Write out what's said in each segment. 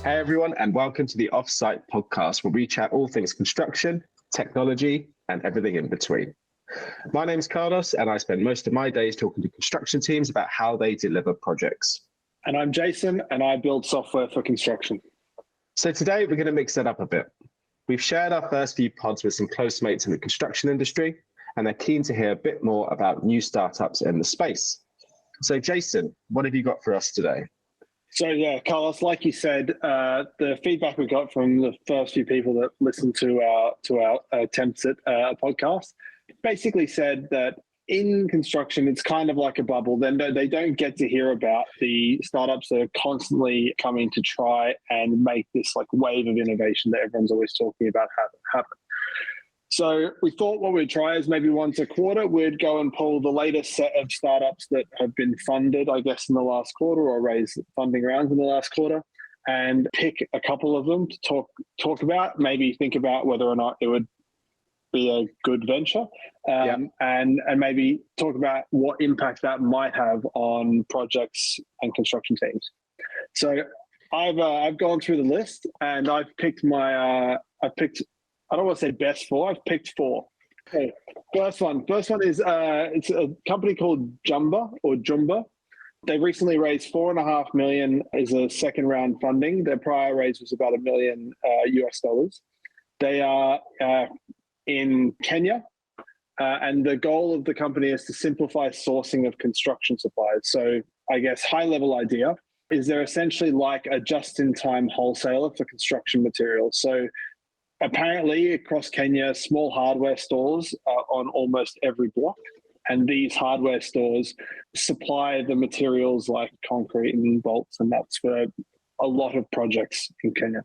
Hey everyone, and welcome to the Offsite podcast, where we chat all things construction, technology, and everything in between. My name's Carlos, and I spend most of my days talking to construction teams about how they deliver projects. And I'm Jason, and I build software for construction. So today we're going to mix it up a bit. We've shared our first few pods with some close mates in the construction industry, and they're keen to hear a bit more about new startups in the space. So Jason, what have you got for us today? So yeah, Carlos, like you said, the feedback we got from the first few people that listened to our attempts at a podcast basically said that in construction, it's kind of like a bubble. Then they don't get to hear about the startups that are constantly coming to try and make this like wave of innovation that everyone's always talking about happen. So we thought what we'd try is maybe once a quarter, we'd go and pull the latest set of startups that have been funded, I guess, in the last quarter or raised funding rounds in the last quarter, and pick a couple of them to talk about, maybe think about whether or not it would be a good venture, and maybe talk about what impact that might have on projects and construction teams. So I've gone through the list and I've picked I don't want to say best four. I've picked four. Okay. First one is it's a company called Jumba. They recently raised $4.5 million as a second round funding. Their prior raise was about $1 million US dollars. They are in Kenya, and the goal of the company is to simplify sourcing of construction supplies. So I guess high level idea is they're essentially like a just-in-time wholesaler for construction materials. So apparently, across Kenya, small hardware stores are on almost every block, and these hardware stores supply the materials like concrete and bolts and nuts for a lot of projects in Kenya.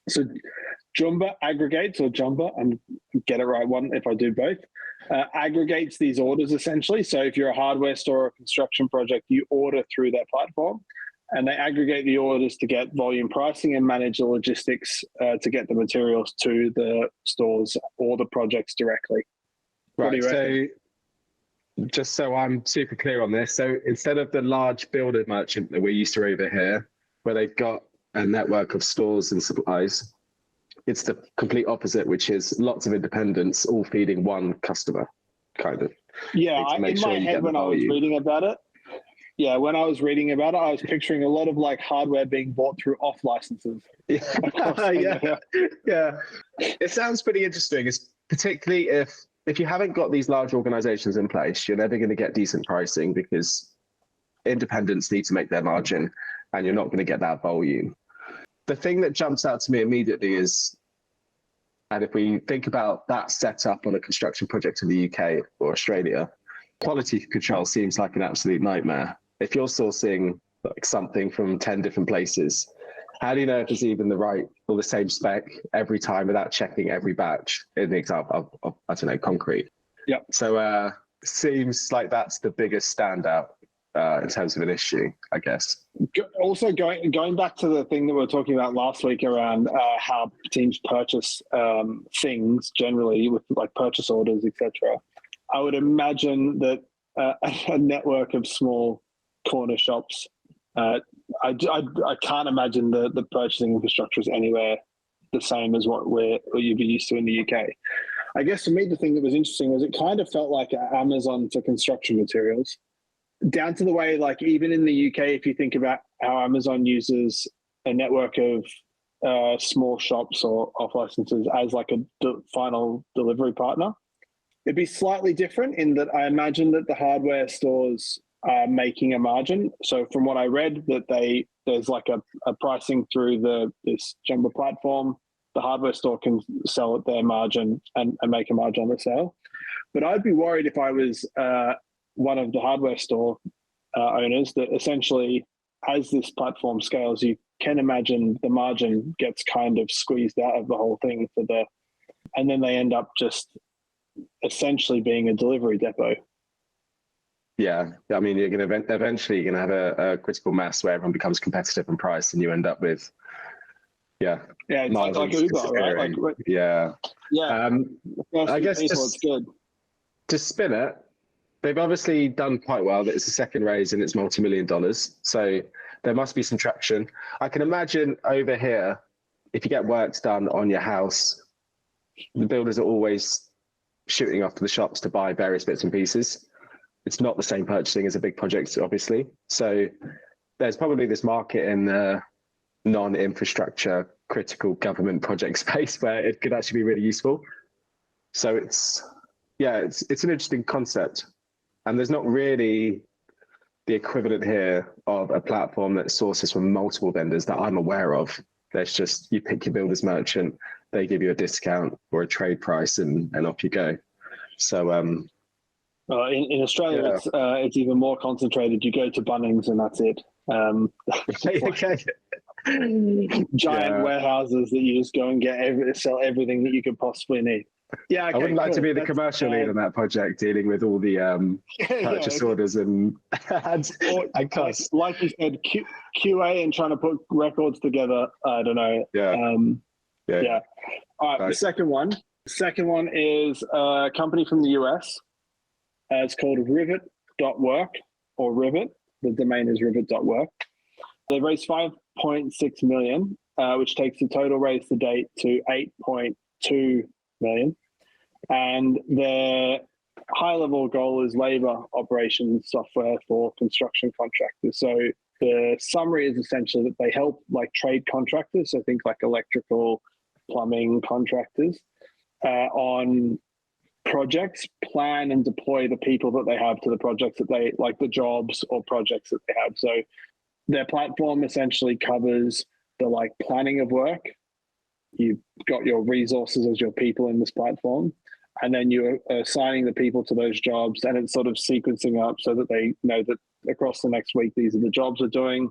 So Jumba aggregates, or Jumba, and get it right one if I do both, aggregates these orders essentially. So if you're a hardware store or a construction project, you order through their platform, and they aggregate the orders to get volume pricing and manage the logistics to get the materials to the stores or the projects directly. Right, so just so I'm super clear on this, so instead of the large builder merchant that we're used to over here, where they've got a network of stores and supplies, it's the complete opposite, which is lots of independents all feeding one customer, kind of. Yeah, in my head when I was reading about it, I was picturing a lot of like hardware being bought through off licenses. Yeah. It sounds pretty interesting. It's particularly if you haven't got these large organizations in place, you're never going to get decent pricing because independents need to make their margin and you're not going to get that volume. The thing that jumps out to me immediately is, and if we think about that setup on a construction project in the UK or Australia, quality control seems like an absolute nightmare. If you're sourcing like something from 10 different places, how do you know if it's even the right or the same spec every time without checking every batch? In the example of I don't know, concrete. Yeah. So seems like that's the biggest standout in terms of an issue, I guess. Also, going back to the thing that we were talking about last week around how teams purchase things generally with like purchase orders, etc. I would imagine that a network of small corner shops, I can't imagine the purchasing infrastructure is anywhere the same as what you'd be used to in the UK. I guess for me, the thing that was interesting was it kind of felt like Amazon for construction materials, down to the way, like even in the UK, if you think about how Amazon uses a network of small shops or off licenses as like a final delivery partner, it'd be slightly different in that I imagine that the hardware stores are making a margin. So from what I read, that there's like a pricing through this Jumba platform. The hardware store can sell at their margin and make a margin on the sale. But I'd be worried if I was one of the hardware store owners that essentially, as this platform scales, you can imagine the margin gets kind of squeezed out of the whole thing and then they end up just essentially being a delivery depot. Yeah, I mean, you're going to eventually have a critical mass where everyone becomes competitive in price, and you end up with, it's like Uber, right? Yeah. I guess it's good. To spin it, they've obviously done quite well. It's the second raise and it's multi-million dollars. So there must be some traction. I can imagine over here, if you get works done on your house, the builders are always shooting off to the shops to buy various bits and pieces. It's not the same purchasing as a big project, obviously. So there's probably this market in the non-infrastructure critical government project space where it could actually be really useful. So it's an interesting concept. And there's not really the equivalent here of a platform that sources from multiple vendors that I'm aware of. There's just, you pick your builder's merchant, they give you a discount or a trade price and off you go. So in Australia, it's even more concentrated. You go to Bunnings and that's it. Giant warehouses that you just go and sell everything that you could possibly need. Yeah, okay, I wouldn't like to be the commercial lead on that project, dealing with all the purchase orders and costs. Like you said, QA and trying to put records together. I don't know. Yeah. All right. The second one is a company from the US. It's called Rivet.work or Rivet. The domain is Rivet.work. They raised 5.6 million, which takes the total raise to date to 8.2 million. And their high-level goal is labor operations software for construction contractors. So the summary is essentially that they help like trade contractors, so think like electrical, plumbing contractors, on projects, plan and deploy the people that they have to the projects that they like, the jobs or projects that they have. So their platform essentially covers the like planning of work. You've got your resources as your people in this platform, and then you're assigning the people to those jobs, and it's sort of sequencing up so that they know that across the next week, these are the jobs we're doing.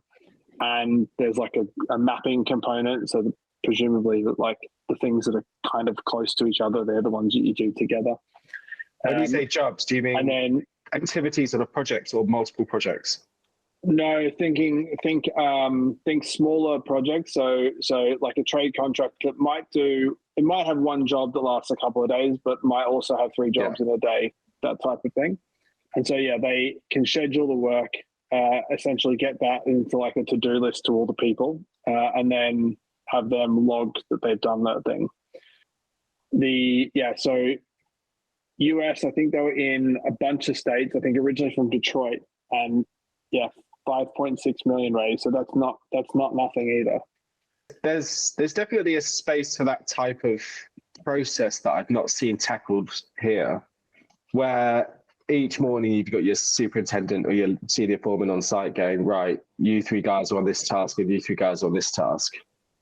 And there's like a mapping component. So that presumably that like the things that are kind of close to each other, they're the ones that you do together. When you say jobs, do you mean and then activities on a project or multiple projects? No, think smaller projects. So like a trade contractor might have one job that lasts a couple of days, but might also have 3 jobs in a day, that type of thing. And so they can schedule the work, essentially get that into like a to-do list to all the people, and then have them log that they've done that thing. So US, I think they were in a bunch of states. I think originally from Detroit, and 5.6 million raised. So that's not nothing either. There's definitely a space for that type of process that I've not seen tackled here, where each morning you've got your superintendent or your senior foreman on site going, right, you 3 guys are on this task and you 3 guys are on this task.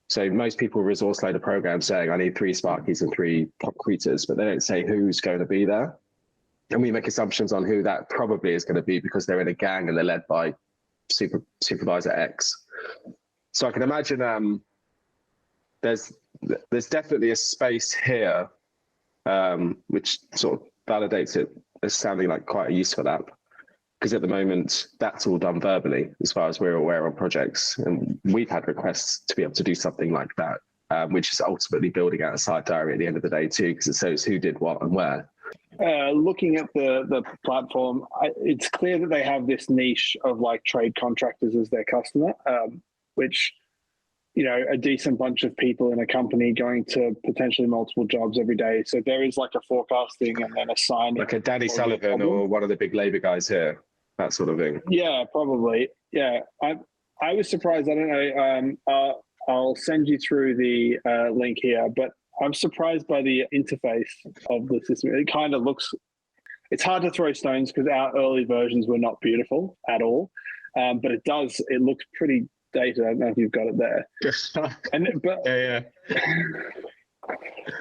So most people resource load a program saying, I need 3 Sparkies and 3 concreters, but they don't say who's going to be there. And we make assumptions on who that probably is going to be because they're in a gang and they're led by supervisor X. So I can imagine there's definitely a space here, which sort of validates it as sounding like quite a useful app. Because at the moment, that's all done verbally, as far as we're aware on projects. And we've had requests to be able to do something like that, which is ultimately building out a site diary at the end of the day too, because it shows who did what and where. Looking at the platform, it's clear that they have this niche of like trade contractors as their customer, which, a decent bunch of people in a company going to potentially multiple jobs every day. So there is like a forecasting and then assigning. Like a Danny Sullivan or one of the big Labour guys here, that sort of thing. Yeah, probably. Yeah, I was surprised. I don't know. I'll send you through the link here, but I'm surprised by the interface of the system. It kind of looks, it's hard to throw stones because our early versions were not beautiful at all. But it looks pretty dated. I don't know if you've got it there.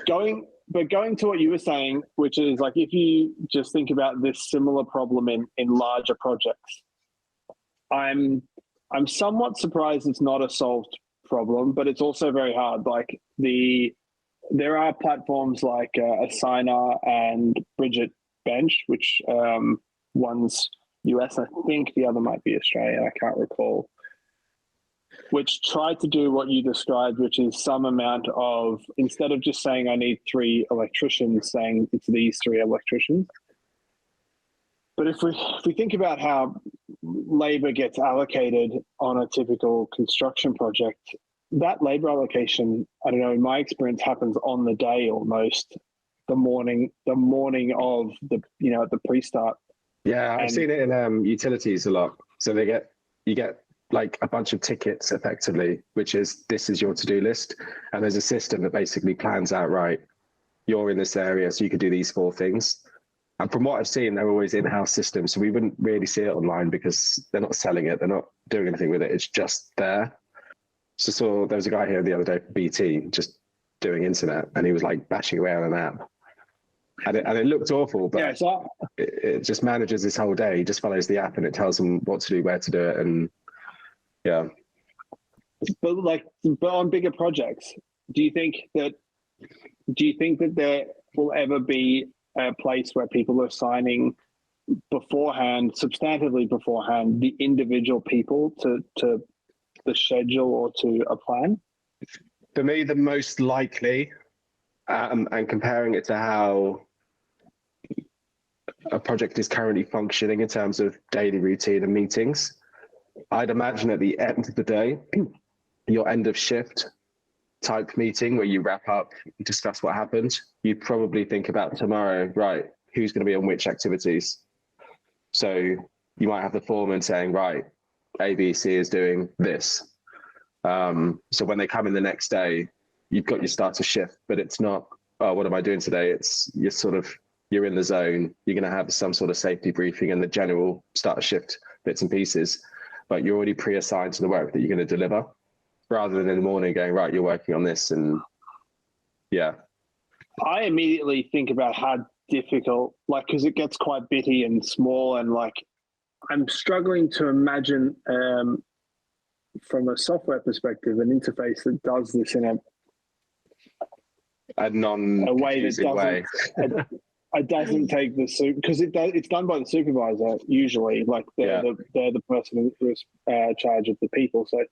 Going to what you were saying, which is like, if you just think about this similar problem in larger projects, I'm somewhat surprised it's not a solved problem, but it's also very hard. Like there are platforms like Assigner and Bridget Bench, which one's US, I think the other might be Australian, I can't recall, which tried to do what you described, which is some amount of, instead of just saying I need 3 electricians, saying it's these 3 electricians. But if we think about how labor gets allocated on a typical construction project, that labor allocation, I don't know, in my experience, happens on the day almost, the morning of the pre-start. Yeah, I've seen it in utilities a lot. So you get like a bunch of tickets effectively, which is, this is your to-do list. And there's a system that basically plans out, right, you're in this area, so you could do these 4 things. And from what I've seen, they're always in-house systems. So we wouldn't really see it online because they're not selling it. They're not doing anything with it. It's just there. So there was a guy here the other day for BT just doing internet, and he was like bashing away on an app. And it looked awful, but it just manages his whole day. He just follows the app and it tells him what to do, where to do it. And yeah. But on bigger projects, do you think that there will ever be a place where people are signing beforehand, substantively beforehand, the individual people to the schedule or to a plan? For me, the most likely, and comparing it to how a project is currently functioning in terms of daily routine and meetings, I'd imagine at the end of the day, your end of shift type meeting where you wrap up, discuss what happened, you'd probably think about tomorrow, right, who's going to be on which activities. So you might have the foreman saying, right, ABC is doing this. So when they come in the next day, you've got your starter shift, but it's not, oh, what am I doing today? It's you're in the zone. You're going to have some sort of safety briefing and the general starter shift bits and pieces, but you're already pre-assigned to the work that you're going to deliver, rather than in the morning going, right, you're working on this. And yeah. I immediately think about how difficult, because it gets quite bitty and small, and I'm struggling to imagine from a software perspective, an interface that does this in a way that doesn't take the soup, because it's done by the supervisor usually. They're the person who's charge of the people. So,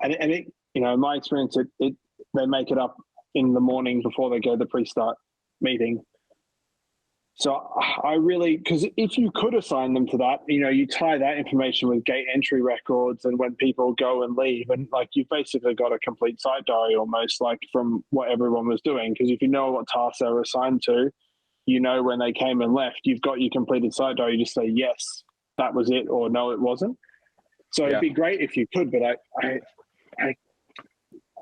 and it, in my experience, they make it up in the morning before they go to the pre-start meeting. So I really, because if you could assign them to that, you tie that information with gate entry records and when people go and leave, and you've basically got a complete site diary almost, from what everyone was doing. Because if you know what tasks they were assigned to, when they came and left, you've got your completed site diary. You just say, yes, that was it, or no, it wasn't. So it'd be great if you could, but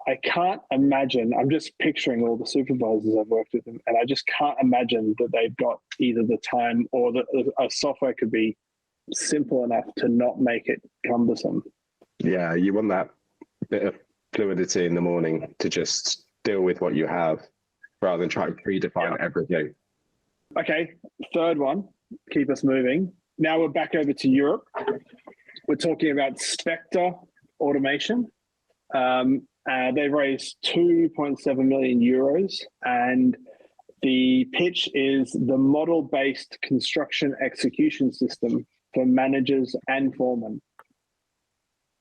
I can't imagine. I'm just picturing all the supervisors I've worked with, and I just can't imagine that they've got either the time or a software could be simple enough to not make it cumbersome. Yeah, you want that bit of fluidity in the morning to just deal with what you have rather than try to predefine everything. Okay, third one, keep us moving. Now we're back over to Europe. We're talking about Specter Automation. They've raised 2.7 million euros, and the pitch is the model-based construction execution system for managers and foremen.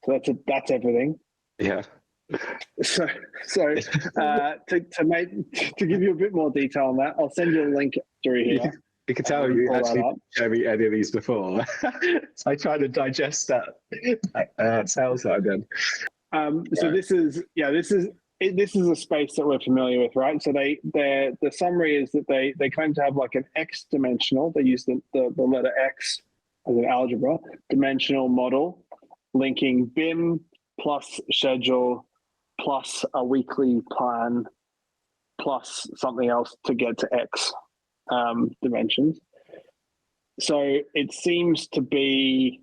So that's everything. Yeah. So to give you a bit more detail on that, I'll send you a link through here. You can tell you actually showed me any of these before. So I try to digest that sales side then. So this is a space that we're familiar with, right? So the summary is that they claim to have an X dimensional. They use the letter X as an algebra dimensional model, linking BIM plus schedule plus a weekly plan plus something else to get to X dimensions. So it seems to be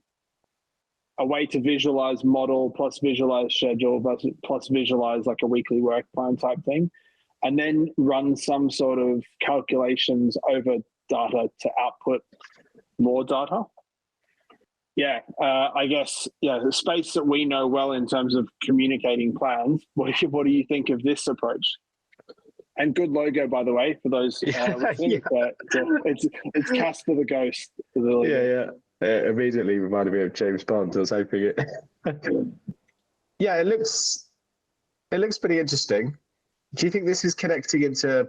a way to visualize model plus visualize schedule plus visualize a weekly work plan type thing, and then run some sort of calculations over data to output more data. Yeah, I guess, the space that we know well in terms of communicating plans. What do you think of this approach? And good logo, by the way, for those listening. It's Casper the Ghost. Yeah. It immediately reminded me of James Bond. I was hoping it. Yeah, it looks pretty interesting. Do you think this is connecting into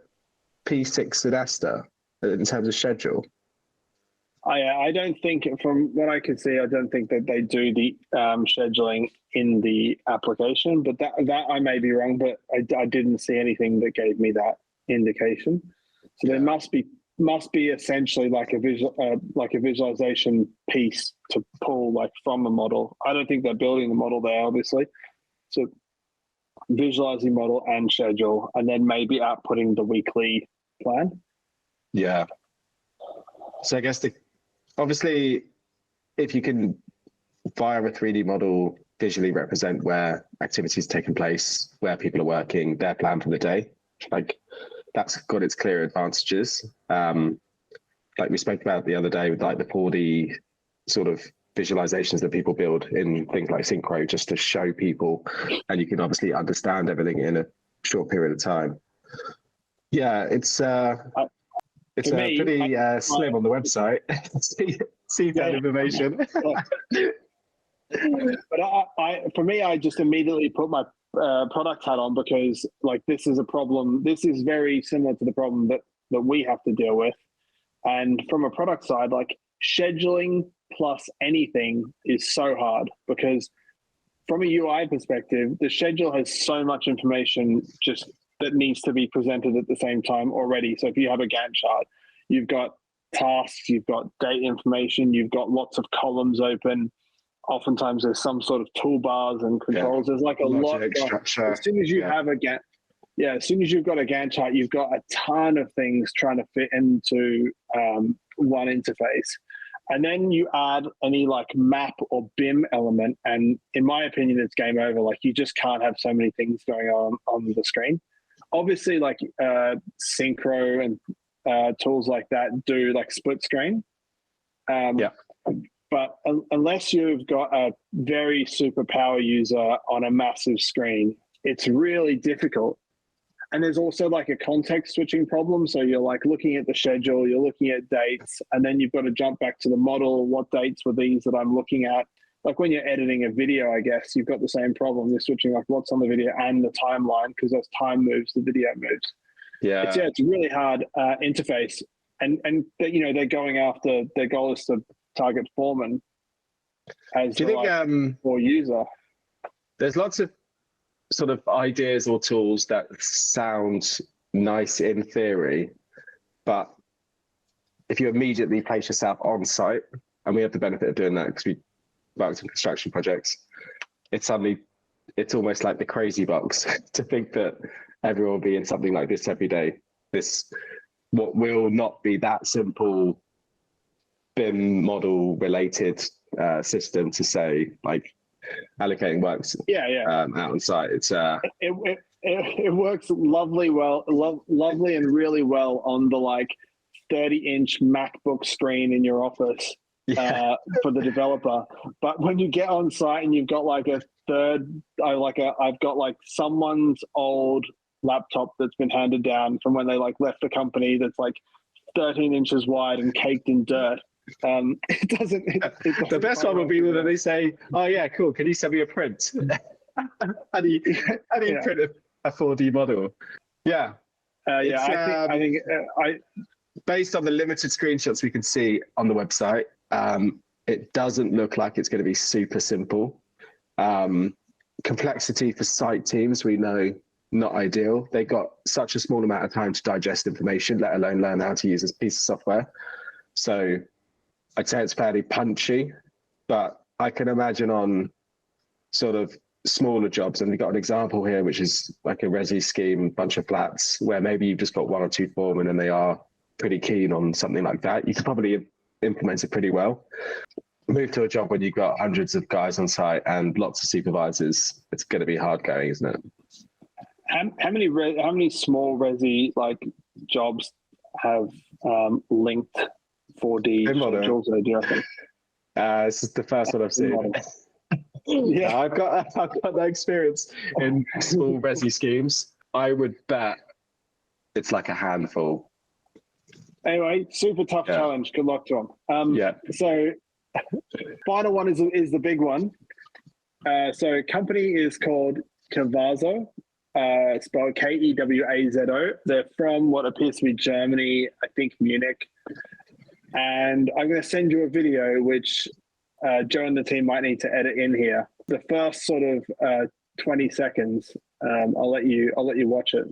P6 and Asta in terms of schedule? I don't think, from what I can see, I don't think that they do the scheduling in the application, but that I may be wrong, but I didn't see anything that gave me that indication. So there must be essentially like a visualization piece to pull like from a model. I don't think they're building the model there, obviously. So visualizing model and schedule, and then maybe outputting the weekly plan. Yeah. So I guess obviously, if you can via a 3D model visually represent where activities taking place, where people are working, their plan for the day, like that's got its clear advantages. Like we spoke about the other day with like the 4D sort of visualizations that people build in things like Synchro, just to show people, and you can obviously understand everything in a short period of time. Yeah, it's pretty slim on the website. see that information. But for me, I just immediately put my product hat on, because like this is a problem. This is very similar to the problem that we have to deal with. And from a product side, like scheduling plus anything is so hard, because from a UI perspective, the schedule has so much information just that needs to be presented at the same time already. So if you have a Gantt chart, you've got tasks, you've got date information, you've got lots of columns open. Oftentimes there's some sort of toolbars and controls. There's like a lot. As soon as you have a Gantt, as soon as you've got a Gantt chart, you've got a ton of things trying to fit into one interface. And then you add any like map or BIM element, and in my opinion, it's game over. Like you just can't have so many things going on the screen. Obviously, like Synchro and tools like that do like split screen. But unless you've got a very super power user on a massive screen, it's really difficult. And there's also like a context switching problem. So you're like looking at the schedule, you're looking at dates, and then you've got to jump back to the model. What dates were these that I'm looking at? Like when you're editing a video, I guess you've got the same problem. You're switching like what's on the video and the timeline, because as time moves, the video moves. It's a really hard interface. And they're going after, their goal is to target foreman as or user. There's lots of sort of ideas or tools that sound nice in theory, but if you immediately place yourself on site, and we have the benefit of doing that because we worked on construction projects, it's almost like the crazy box to think that everyone will be in something like this every day. What will not be that simple BIM model related system to say like allocating works out on site. It's it works lovely and really well on the like 30-inch MacBook screen in your office for the developer. But when you get on site and you've got like I've got like someone's old laptop that's been handed down from when they like left the company, that's like 13 inches wide and caked in dirt. It doesn't. The best one will be when they say, "Oh yeah, cool. Can you send me a print?" How do you print a 4D model? I think based on the limited screenshots we can see on the website, it doesn't look like it's going to be super simple. Complexity for site teams, we know, not ideal. They got such a small amount of time to digest information, let alone learn how to use this piece of software. So I'd say it's fairly punchy, but I can imagine on sort of smaller jobs, and we've got an example here, which is like a resi scheme, bunch of flats, where maybe you've just got one or two foremen and they are pretty keen on something like that. You could probably implement it pretty well. Move to a job when you've got hundreds of guys on site and lots of supervisors, it's going to be hard going, isn't it? How many small resi like jobs have linked 4D schedules? Do you reckon? This is the first one I've seen. Yeah, I've got that experience in small resi schemes. I would bet it's like a handful. Anyway, super tough challenge. Good luck to them. So final one is the big one. So company is called Kewazo, spelled Kewazo. They're from what appears to be Germany, I think Munich. And I'm going to send you a video which Joe and the team might need to edit in here. The first sort of 20 seconds, I'll let you watch it.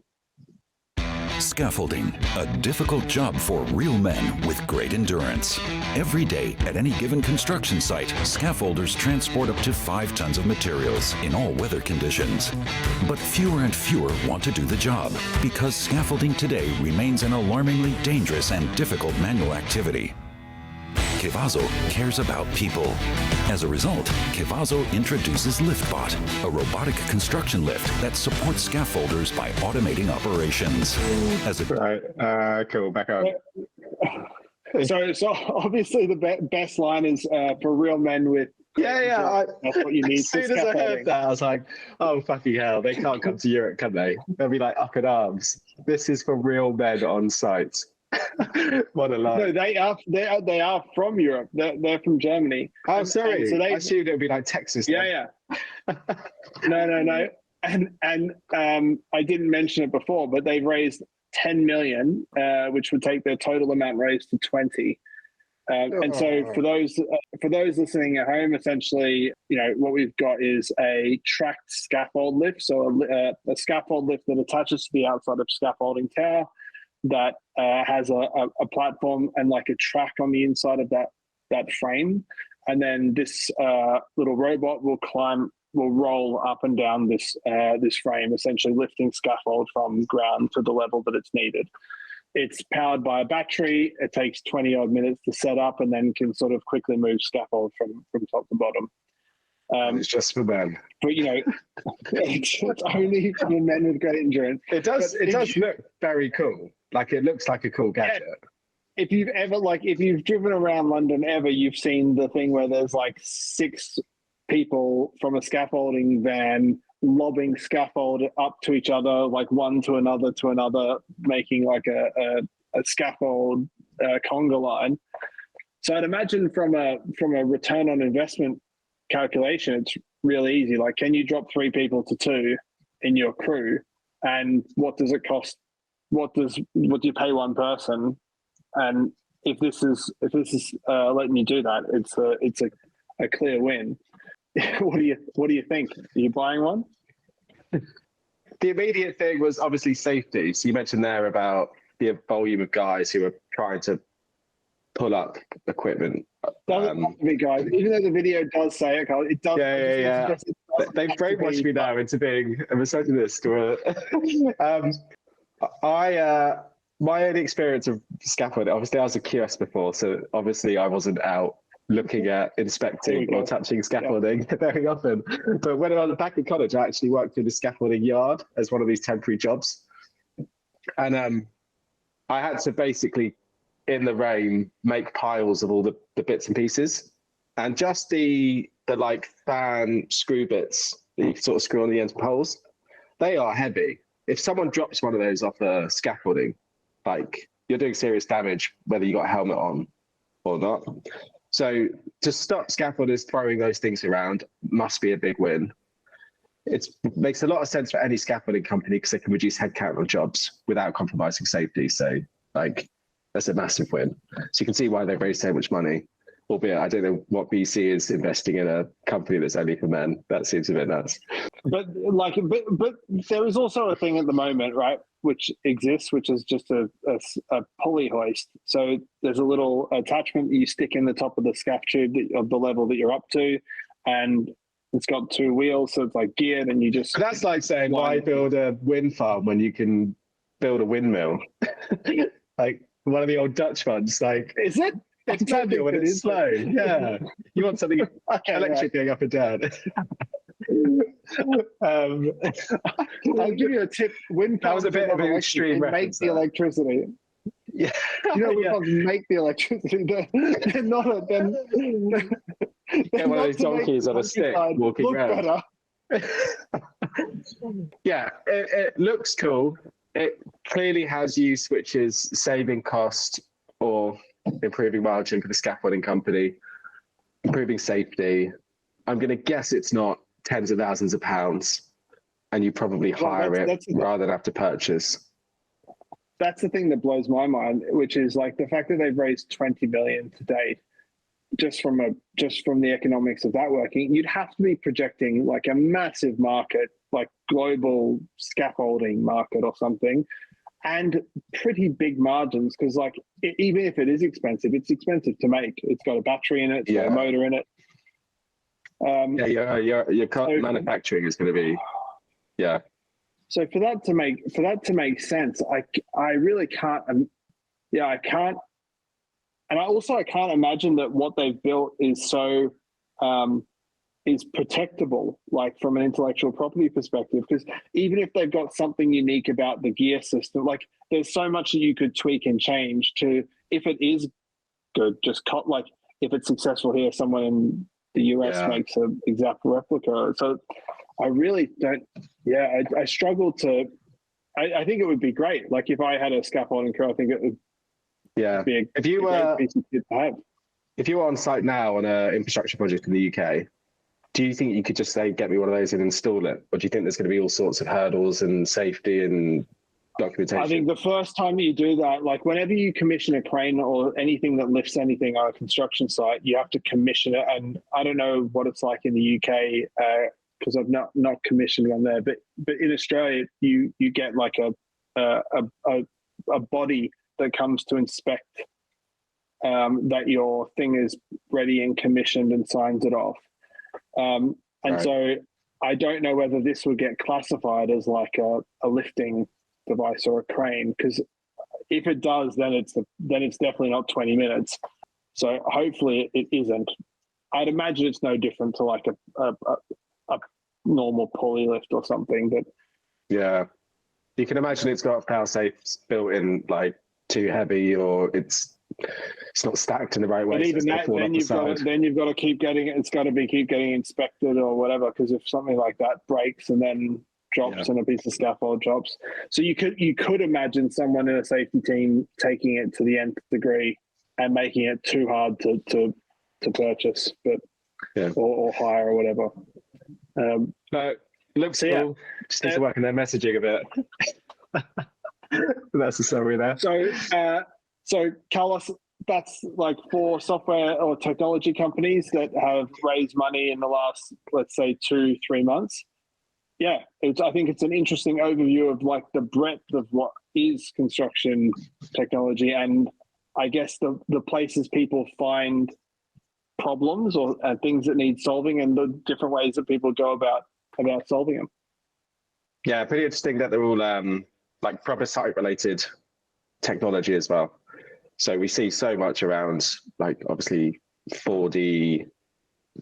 Scaffolding, a difficult job for real men with great endurance. Every day at any given construction site, scaffolders transport up to 5 tons of materials in all weather conditions. But fewer and fewer want to do the job because scaffolding today remains an alarmingly dangerous and difficult manual activity. Kewazo cares about people. As a result, Kewazo introduces LiftBot, a robotic construction lift that supports scaffolders by automating operations. Cool, back up. So obviously the best line is for real men with. Yeah. That's what you need. As soon as I heard that, I was like, oh, fucking hell, they can't come to Europe, can they? They'll be like up in arms. This is for real men on site. What a lie. No, they are from Europe. They're from Germany. Oh, sorry. So I assumed it would be like Texas. Yeah. No. And I didn't mention it before, but they've raised 10 million, which would take their total amount raised to 20. And so for those listening at home, essentially, what we've got is a tracked scaffold lift. So a scaffold lift that attaches to the outside of scaffolding tower that has a platform and like a track on the inside of that frame. And then this little robot will roll up and down this frame, essentially lifting scaffold from ground to the level that it's needed. It's powered by a battery. It takes 20 odd minutes to set up and then can sort of quickly move scaffold from top to bottom. It's just for men. But it's only for men with great endurance. It does look very cool. Like it looks like a cool gadget. Yeah. If you've driven around London ever, you've seen the thing where there's like 6 people from a scaffolding van lobbing scaffold up to each other, like one to another, making like a scaffold conga line. So I'd imagine from a return on investment calculation, it's really easy. Like, can you drop 3 people to 2 in your crew, and what does it cost? What do you pay one person? And if this is letting you do that, it's a clear win. What do you think? Are you buying one? The immediate thing was obviously safety. So you mentioned there about the volume of guys who are trying to pull up equipment. Guys, even though the video does say it, Carl, it does. Yeah. They've brainwashed me now into being a misogynist. My only experience of scaffolding, obviously I was a QS before, so obviously I wasn't out looking at inspecting or touching scaffolding very often. But when I was back in college, I actually worked in the scaffolding yard as one of these temporary jobs. And I had to basically, in the rain, make piles of all the bits and pieces. And just the like fan screw bits that you sort of screw on the ends of poles, they are heavy. If someone drops one of those off the scaffolding, like you're doing serious damage, whether you got a helmet on or not. So to stop scaffolders throwing those things around must be a big win. It makes a lot of sense for any scaffolding company because they can reduce headcount on jobs without compromising safety. So like that's a massive win. So you can see why they've raised so much money. Albeit I don't know what VC is investing in a company that's only for men. That seems a bit nuts. But there is also a thing at the moment, right, which exists, which is just a pulley hoist. So there's a little attachment that you stick in the top of the scaff tube of the level that you're up to, and it's got 2 wheels, so it's like geared, and you just. But that's like saying, why build a wind farm when you can build a windmill? Like one of the old Dutch ones. Like, is it? It's manual and it's slow. Yeah, you want something electric going up and down. I'll give you a tip. Wind that was a bit of an extreme reference. Make the electricity. Yeah, wind farms make the electricity. They're not. Get one of those donkeys on a stick walking around. Yeah, it looks cool. It clearly has use, which is saving cost or improving margin for the scaffolding company, improving safety. I'm going to guess it's not tens of thousands of pounds, and you probably hire it rather than have to purchase. that's the thing that blows my mind, which is like the fact that they've raised 20 million to date. Just from the economics of that working, you'd have to be projecting like a massive market, like global scaffolding market or something, and pretty big margins, because like even if it is expensive, it's expensive to make. It's got a battery in it, it's got a motor in it. Your manufacturing is going to be, So for that to make sense, I really can't. I can't. And I can't imagine that what they've built is so is protectable, like from an intellectual property perspective. Because even if they've got something unique about the gear system, like there's so much that you could tweak and change to, if it is good, just cut, like if it's successful here, someone in the US makes an exact replica. So I really don't. I struggle to. I think it would be great. Like if I had a scaffolding crew, I think it would. Yeah. If you were on site now on an infrastructure project in the UK, do you think you could just say, get me one of those and install it? Or do you think there's going to be all sorts of hurdles and safety and documentation? I think the first time you do that, like whenever you commission a crane or anything that lifts anything on a construction site, you have to commission it. And I don't know what it's like in the UK because I've not commissioned one there, but in Australia, you get like a body that comes to inspect that your thing is ready and commissioned and signs it off. So I don't know whether this would get classified as like a lifting device or a crane, because if it does, then it's definitely not 20 minutes. So hopefully it isn't. I'd imagine it's no different to like a normal pulley lift or something. But yeah, you can imagine it's got fail safes built in, like too heavy, or it's not stacked in the right way. But even that, then you've got to keep getting it. It's got to keep getting inspected or whatever, because if something like that breaks and then drops and a piece of scaffold drops, so you could imagine someone in a safety team taking it to the nth degree and making it too hard to purchase, but or hire or whatever. But looks cool. Just needs to work on their messaging a bit. That's the summary there. So Carlos, that's like 4 software or technology companies that have raised money in the last, let's say, 2-3 months. Yeah, I think it's an interesting overview of like the breadth of what is construction technology, and I guess the places people find problems or things that need solving, and the different ways that people go about solving them. Yeah, pretty interesting that they're all like proper site related technology as well. So we see so much around, like obviously 4D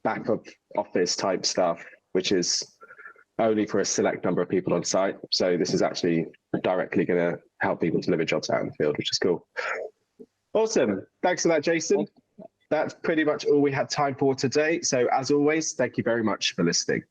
back of office type stuff, which is only for a select number of people on site. So this is actually directly going to help people deliver jobs out in the field, which is cool. Awesome. Thanks for that, Jason. That's pretty much all we had time for today. So as always, thank you very much for listening.